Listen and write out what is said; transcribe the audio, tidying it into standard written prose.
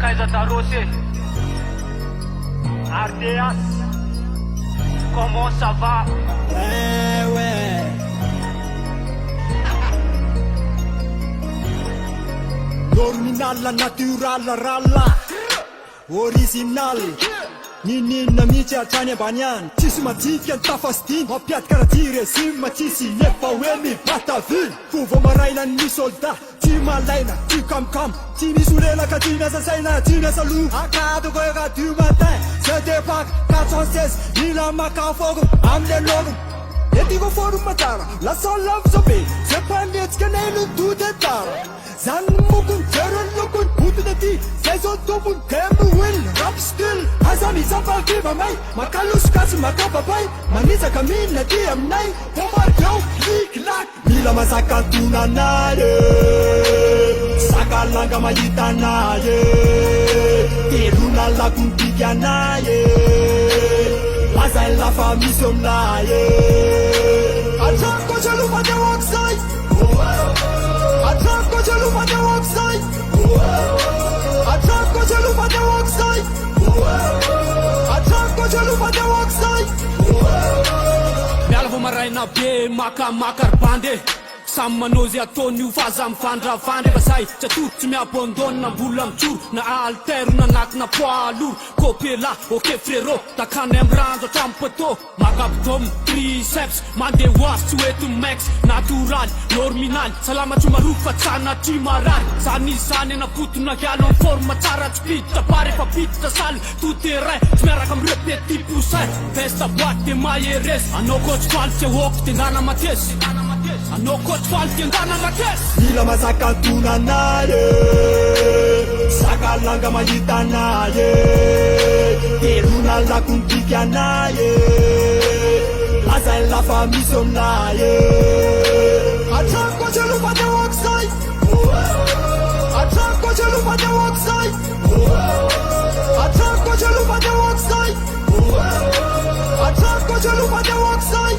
Kaiza Darosé, Ardeas, comment ça va? Ouais. Nominal, natural, ralla, original. Ninina michi achane banyan Chisuma tikian tafastin Mapiat karatire sima chisi Nepa wemi patavil Kuvo marainan ni solda Tima laina, ti kam Ti misulela ka tina sa saina Tina sa lu Akado koe ka tu matin Se depak, ka chances Nila makafogo, amle logo Eti go forum matara La son love sobe Se pandets ka nailu tu de tara Zan mukun, teran lukun Putu de ti, sezo tupun Temu win, rap still Azami zapal kiba mai Makalus kasi makapapay Manisa kami na di amnay Pumadyaw, lik-lak Mila masaka tunanaye Sakalanga mayitanaye Tiruna lakun tigyanaye Lazay la famille somnaye Atranko chalupa de waksay Atranko chalupa de waksay Atranko chalupa de waksay Atranko chalupa de waksay Miala vo maraina be makar bande Samy manao zay ataony io faza mifandravandra Efa say tsy atory tsy miabandôny na mbola mitsoro Na altero na anakina poids lourd Kopela, ok frérot Takany am ranjo hatramy poto Magabdômy, triceps Mandeha hoazy tsy hoety max Natural, norminal Salama tsy maroko fa tsana tsy marary Zany izany anapotona hialo Am forme tsara tsy piditra pare Efa piditra saly tout terrain Tsy miaraka am repeti poussin Festa boîte de mailleres Anao coach faly tsy hôko tendana matesy Anao coach faly tendana matesy Mila masaka tunanaye Sakalanga mayitanaye Teruna lakun tigyanaye Lazay la famille somnaye Atranko chalupa de waksay Atranko chalupa de waksay Atranko chalupa de waksay Atranko chalupa de waksay